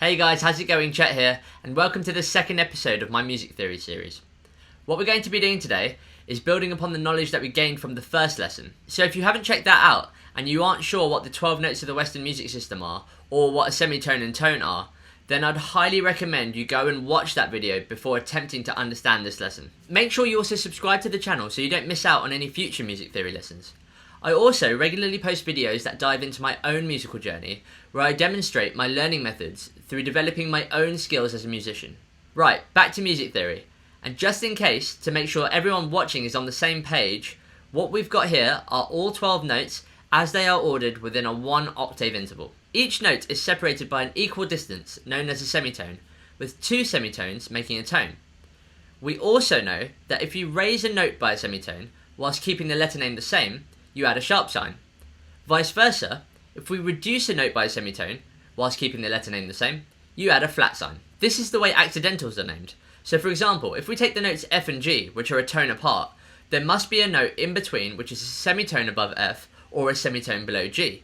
Hey guys, how's it going? Chet here, and welcome to the second episode of my music theory series. What we're going to be doing today is building upon the knowledge that we gained from the first lesson. So if you haven't checked that out, and you aren't sure what the 12 notes of the Western music system are, or what a semitone and tone are, then I'd highly recommend you go and watch that video before attempting to understand this lesson. Make sure you also subscribe to the channel so you don't miss out on any future music theory lessons. I also regularly post videos that dive into my own musical journey, where I demonstrate my learning methods through developing my own skills as a musician. Right, back to music theory. And just in case, to make sure everyone watching is on the same page, what we've got here are all 12 notes as they are ordered within a 1 octave interval. Each note is separated by an equal distance, known as a semitone, with 2 semitones making a tone. We also know that if you raise a note by a semitone, whilst keeping the letter name the same, you add a sharp sign. Vice versa, if we reduce a note by a semitone, whilst keeping the letter name the same, you add a flat sign. This is the way accidentals are named. So for example, if we take the notes F and G, which are a tone apart, there must be a note in between which is a semitone above F or a semitone below G.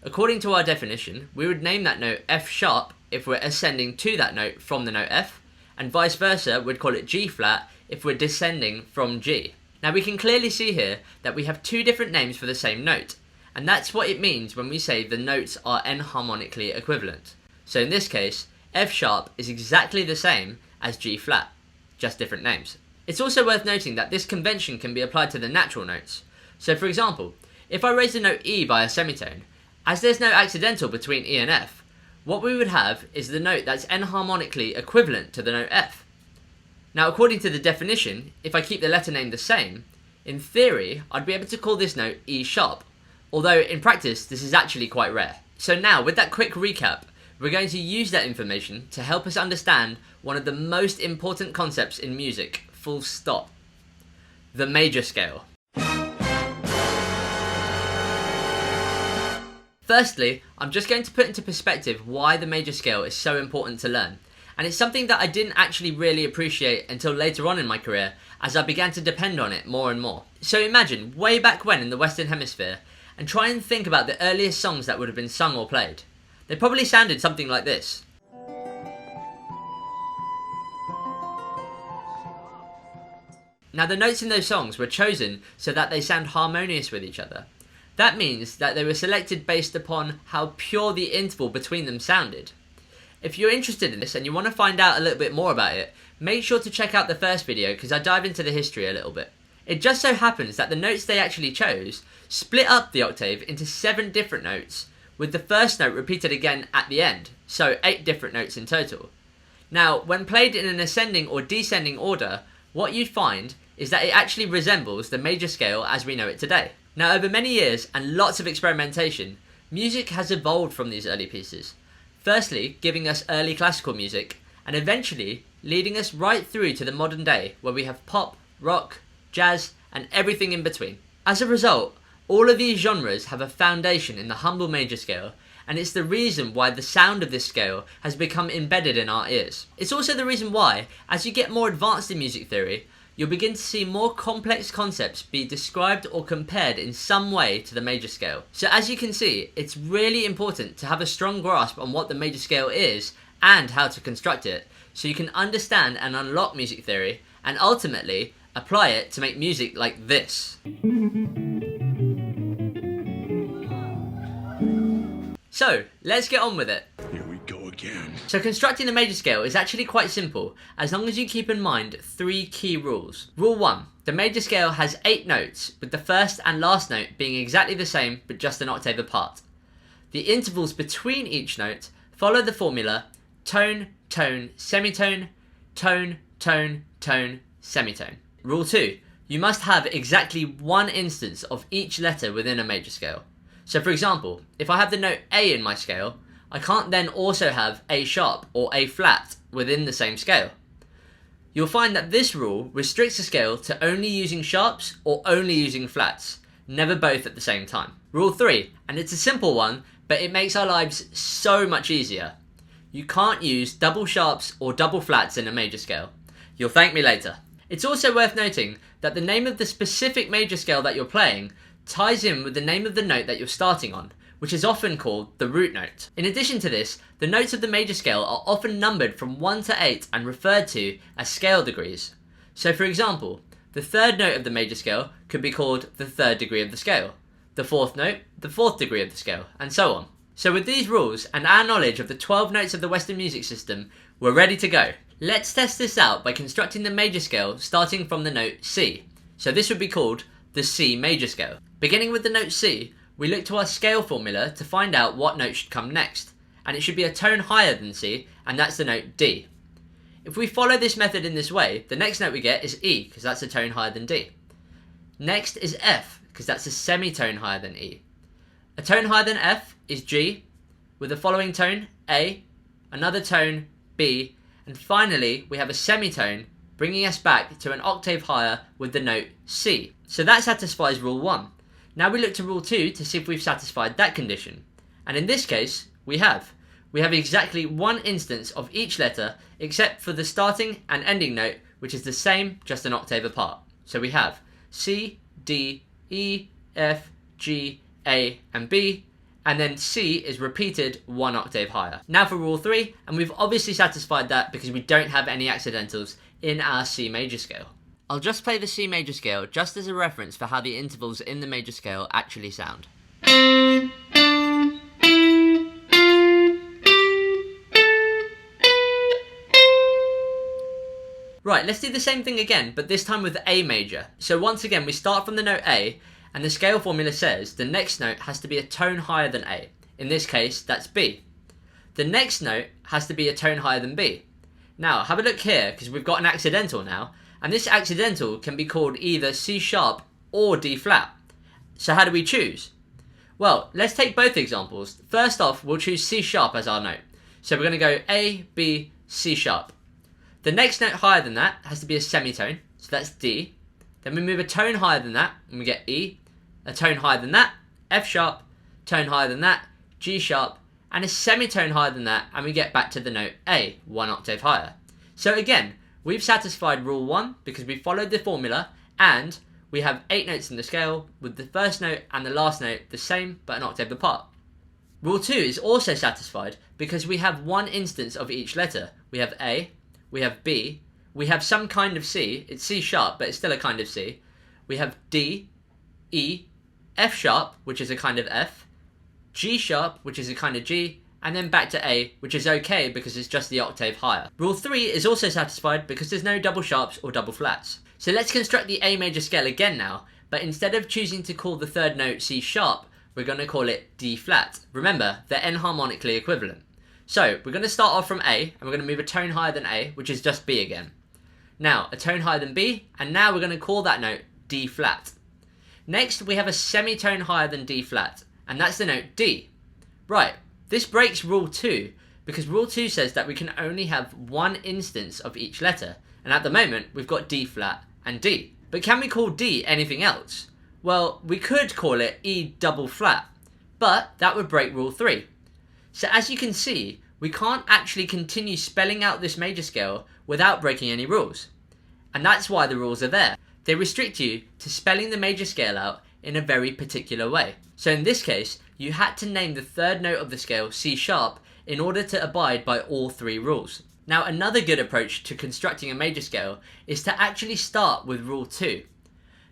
According to our definition, we would name that note F sharp if we're ascending to that note from the note F, and vice versa, we'd call it G flat if we're descending from G. Now we can clearly see here that we have 2 different names for the same note, and that's what it means when we say the notes are enharmonically equivalent. So in this case, F sharp is exactly the same as G flat, just different names. It's also worth noting that this convention can be applied to the natural notes. So for example, if I raise the note E by a semitone, as there's no accidental between E and F, what we would have is the note that's enharmonically equivalent to the note F. Now according to the definition, if I keep the letter name the same, in theory I'd be able to call this note E sharp, although in practice this is actually quite rare. So now with that quick recap, we're going to use that information to help us understand one of the most important concepts in music, full stop. The major scale. Firstly, I'm just going to put into perspective why the major scale is so important to learn. And it's something that I didn't actually really appreciate until later on in my career, as I began to depend on it more and more. So imagine, way back when in the Western Hemisphere, and try and think about the earliest songs that would have been sung or played. They probably sounded something like this. Now the notes in those songs were chosen so that they sound harmonious with each other. That means that they were selected based upon how pure the interval between them sounded. If you're interested in this and you want to find out a little bit more about it, make sure to check out the first video because I dive into the history a little bit. It just so happens that the notes they actually chose split up the octave into 7 different notes, with the first note repeated again at the end, so 8 different notes in total. Now, when played in an ascending or descending order, what you'd find is that it actually resembles the major scale as we know it today. Now, over many years and lots of experimentation, music has evolved from these early pieces. Firstly, giving us early classical music, and eventually leading us right through to the modern day, where we have pop, rock, jazz, and everything in between. As a result, all of these genres have a foundation in the humble major scale, and it's the reason why the sound of this scale has become embedded in our ears. It's also the reason why, as you get more advanced in music theory, you'll begin to see more complex concepts be described or compared in some way to the major scale. So as you can see, it's really important to have a strong grasp on what the major scale is and how to construct it, so you can understand and unlock music theory, and ultimately apply it to make music like this. So, let's get on with it. Here we go again. So constructing the major scale is actually quite simple, as long as you keep in mind 3 key rules. Rule 1. The major scale has 8 notes, with the first and last note being exactly the same, but just an octave apart. The intervals between each note follow the formula tone, tone, semitone, tone, tone, tone, semitone. Rule 2. You must have exactly 1 instance of each letter within a major scale. So for example, if I have the note A in my scale, I can't then also have A sharp or A flat within the same scale. You'll find that this rule restricts the scale to only using sharps or only using flats, never both at the same time. Rule 3, and it's a simple one, but it makes our lives so much easier. You can't use double sharps or double flats in a major scale. You'll thank me later. It's also worth noting that the name of the specific major scale that you're playing ties in with the name of the note that you're starting on, which is often called the root note. In addition to this, the notes of the major scale are often numbered from 1 to 8 and referred to as scale degrees. So for example, the third note of the major scale could be called the third degree of the scale, the fourth note, the fourth degree of the scale, and so on. So with these rules and our knowledge of the 12 notes of the Western music system, we're ready to go. Let's test this out by constructing the major scale starting from the note C. So this would be called the C major scale. Beginning with the note C, we look to our scale formula to find out what note should come next, and it should be a tone higher than C, and that's the note D. If we follow this method in this way, the next note we get is E, because that's a tone higher than D. Next is F, because that's a semitone higher than E. A tone higher than F is G, with the following tone A, another tone B, and finally we have a semitone bringing us back to an octave higher with the note C. So that satisfies rule 1. Now we look to rule 2 to see if we've satisfied that condition. And in this case, we have. We have exactly one instance of each letter except for the starting and ending note, which is the same, just an octave apart. So we have C, D, E, F, G, A, and B, and then C is repeated one octave higher. Now for rule 3, and we've obviously satisfied that because we don't have any accidentals in our C major scale. I'll just play the C major scale just as a reference for how the intervals in the major scale actually sound. Right, let's do the same thing again, but this time with A major. So once again, we start from the note A, and the scale formula says the next note has to be a tone higher than A. In this case, that's B. The next note has to be a tone higher than B. Now, have a look here, because we've got an accidental now, and this accidental can be called either C sharp or D flat. So how do we choose? Well, let's take both examples. First off, we'll choose C sharp as our note. So we're going to go A, B, C sharp. The next note higher than that has to be a semitone, so that's D. Then we move a tone higher than that, and we get E. A tone higher than that, F sharp. Tone higher than that, G sharp. And a semitone higher than that, and we get back to the note A, one octave higher. So again, we've satisfied rule 1 because we followed the formula, and we have 8 notes in the scale, with the first note and the last note the same but an octave apart. Rule 2 is also satisfied because we have one instance of each letter. We have A, we have B, we have some kind of C, it's C sharp but it's still a kind of C, we have D, E, F sharp, which is a kind of F, G sharp, which is a kind of G, and then back to A, which is okay because it's just the octave higher. Rule 3 is also satisfied because there's no double sharps or double flats. So let's construct the A major scale again now, but instead of choosing to call the third note C sharp, we're going to call it D flat. Remember, they're enharmonically equivalent. So we're going to start off from A, and we're going to move a tone higher than A, which is just B again. Now, a tone higher than B, and now we're going to call that note D flat. Next, we have a semitone higher than D flat, and that's the note D. Right, this breaks rule 2, because rule 2 says that we can only have one instance of each letter, and at the moment, we've got D flat and D. But can we call D anything else? Well, we could call it E double flat, but that would break rule 3. So as you can see, we can't actually continue spelling out this major scale without breaking any rules. And that's why the rules are there. They restrict you to spelling the major scale out in a very particular way. So in this case, you had to name the third note of the scale C sharp in order to abide by all 3 rules. Now another good approach to constructing a major scale is to actually start with rule 2.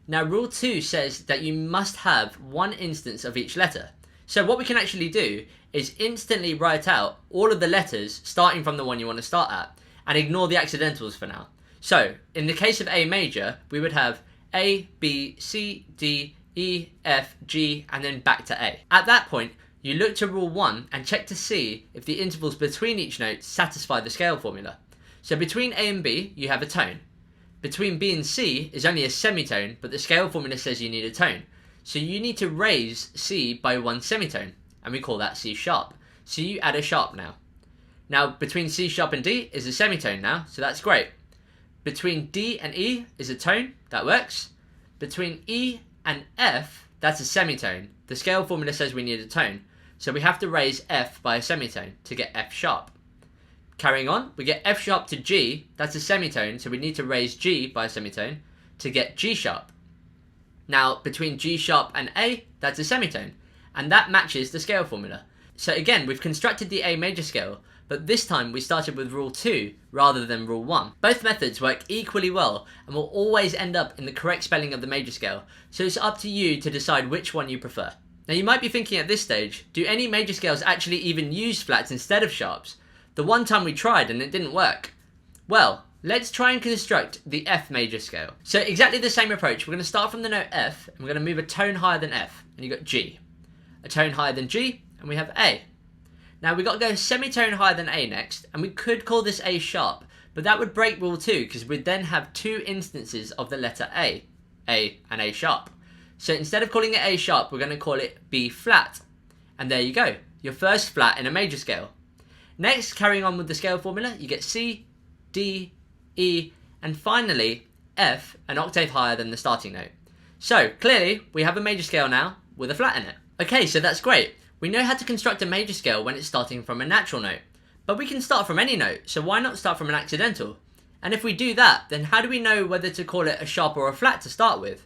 Now rule 2 says that you must have one instance of each letter. So what we can actually do is instantly write out all of the letters starting from the one you want to start at and ignore the accidentals for now. So in the case of A major, we would have A, B, C, D, E, F, G, and then back to A. At that point, you look to rule 1 and check to see if the intervals between each note satisfy the scale formula. So between A and B, you have a tone. Between B and C is only a semitone, but the scale formula says you need a tone. So you need to raise C by one semitone, and we call that C sharp. So you add a sharp now. Now between C sharp and D is a semitone now, so that's great. Between D and E is a tone, that works. Between E and F, that's a semitone. The scale formula says we need a tone, so we have to raise F by a semitone to get F sharp. Carrying on, we get F sharp to G, that's a semitone, so we need to raise G by a semitone to get G sharp. Now, between G sharp and A, that's a semitone. and that matches the scale formula. So again, we've constructed the A major scale, but this time we started with rule 2 rather than rule 1. Both methods work equally well and will always end up in the correct spelling of the major scale, so it's up to you to decide which one you prefer. Now you might be thinking at this stage, do any major scales actually even use flats instead of sharps? The one time we tried and it didn't work. Well, let's try and construct the F major scale. So exactly the same approach, we're going to start from the note F and we're going to move a tone higher than F, and you've got G. A tone higher than G, and we have A. Now we've got to go a semitone higher than A next, and we could call this A sharp, but that would break rule 2 because we'd then have two instances of the letter A and A sharp. So instead of calling it A sharp, we're going to call it B flat. And there you go, your first flat in a major scale. Next, carrying on with the scale formula, you get C, D, E, and finally F, an octave higher than the starting note. So clearly, we have a major scale now with a flat in it. Okay, so that's great. We know how to construct a major scale when it's starting from a natural note, but we can start from any note, so why not start from an accidental? And if we do that, then how do we know whether to call it a sharp or a flat to start with?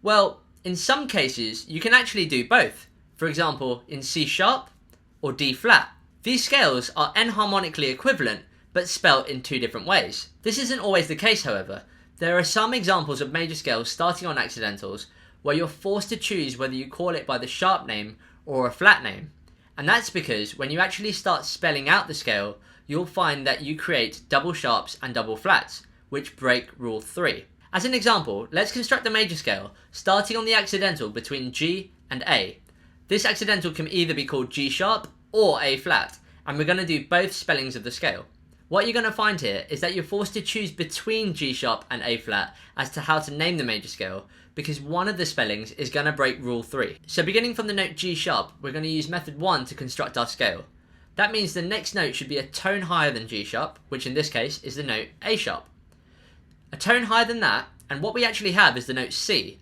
Well, in some cases, you can actually do both. For example, in C sharp or D flat. These scales are enharmonically equivalent, but spelt in two different ways. This isn't always the case, however. There are some examples of major scales starting on accidentals where you're forced to choose whether you call it by the sharp name or a flat name. And that's because when you actually start spelling out the scale, you'll find that you create double sharps and double flats, which break rule 3. As an example, let's construct a major scale starting on the accidental between G and A. This accidental can either be called G sharp or A flat, and we're going to do both spellings of the scale. What you're going to find here is that you're forced to choose between G sharp and A flat as to how to name the major scale, because one of the spellings is going to break rule 3. So beginning from the note G sharp, we're going to use method 1 to construct our scale. That means the next note should be a tone higher than G sharp, which in this case is the note A sharp. A tone higher than that, and what we actually have is the note C.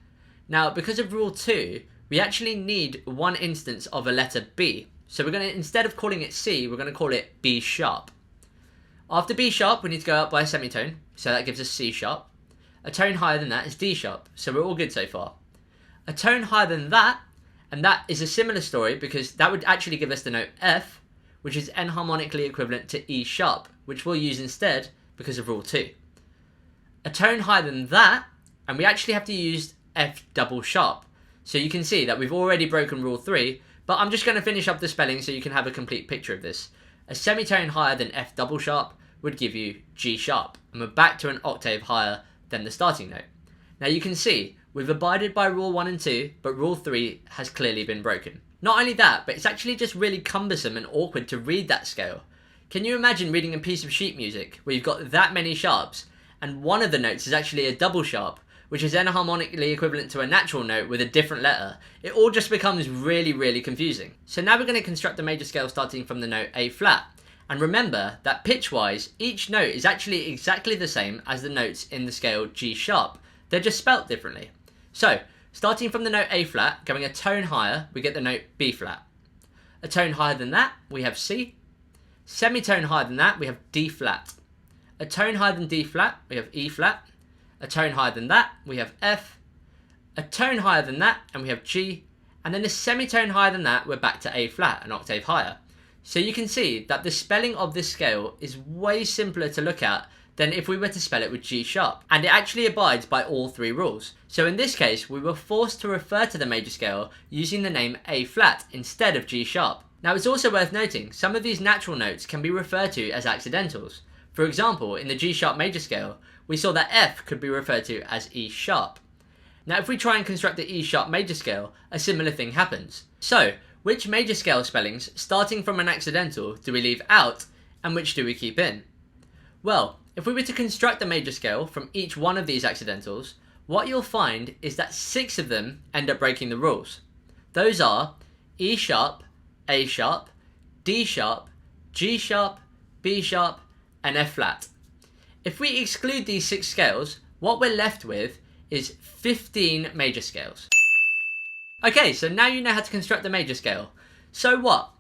Now, because of rule 2, we actually need one instance of a letter B. So we're going to, instead of calling it C, we're going to call it B sharp. After B sharp, we need to go up by a semitone, so that gives us C sharp. A tone higher than that is D sharp, so we're all good so far. A tone higher than that, and that is a similar story because that would actually give us the note F, which is enharmonically equivalent to E sharp, which we'll use instead because of rule 2. A tone higher than that, and we actually have to use F double sharp. So you can see that we've already broken rule 3, but I'm just going to finish up the spelling so you can have a complete picture of this. A semitone higher than F double sharp would give you G sharp, and we're back to an octave higher than the starting note. Now you can see, we've abided by rule 1 and 2, but rule 3 has clearly been broken. Not only that, but it's actually just really cumbersome and awkward to read that scale. Can you imagine reading a piece of sheet music where you've got that many sharps, and one of the notes is actually a double sharp, which is enharmonically equivalent to a natural note with a different letter? It all just becomes really confusing. So now we're going to construct a major scale starting from the note A flat. And remember that pitch-wise, each note is actually exactly the same as the notes in the scale G sharp. They're just spelt differently. So, starting from the note A flat, going a tone higher, we get the note B flat. A tone higher than that, we have C. Semitone higher than that, we have D flat. A tone higher than D flat, we have E flat. A tone higher than that, we have F. A tone higher than that, and we have G. And then a semitone higher than that, we're back to A flat, an octave higher. So you can see that the spelling of this scale is way simpler to look at than if we were to spell it with G sharp. And it actually abides by all 3 rules. So in this case, we were forced to refer to the major scale using the name A flat instead of G sharp. Now it's also worth noting, some of these natural notes can be referred to as accidentals. For example, in the G sharp major scale, we saw that F could be referred to as E sharp. Now if we try and construct the E sharp major scale, a similar thing happens. So, which major scale spellings, starting from an accidental, do we leave out, and which do we keep in? Well, if we were to construct the major scale from each one of these accidentals, what you'll find is that 6 of them end up breaking the rules. Those are E sharp, A sharp, D sharp, G sharp, B sharp, and F flat. If we exclude these 6 scales, what we're left with is 15 major scales. Okay, so now you know how to construct the major scale. So what?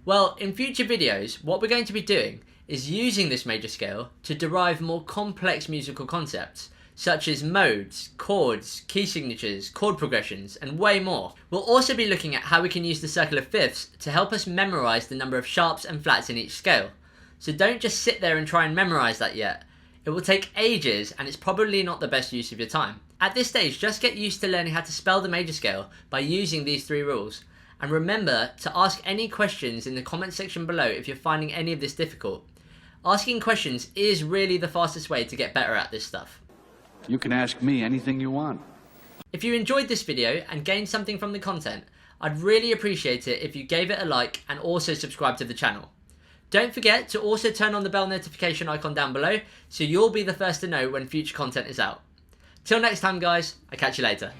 Well, in future videos, what we're going to be doing is using this major scale to derive more complex musical concepts, such as modes, chords, key signatures, chord progressions, and way more. We'll also be looking at how we can use the circle of fifths to help us memorize the number of sharps and flats in each scale. So don't just sit there and try and memorize that yet. It will take ages and it's probably not the best use of your time. At this stage, just get used to learning how to spell the major scale by using these 3 rules. And remember to ask any questions in the comment section below if you're finding any of this difficult. Asking questions is really the fastest way to get better at this stuff. You can ask me anything you want. If you enjoyed this video and gained something from the content, I'd really appreciate it if you gave it a like and also subscribe to the channel. Don't forget to also turn on the bell notification icon down below so you'll be the first to know when future content is out. Till next time guys, I'll catch you later.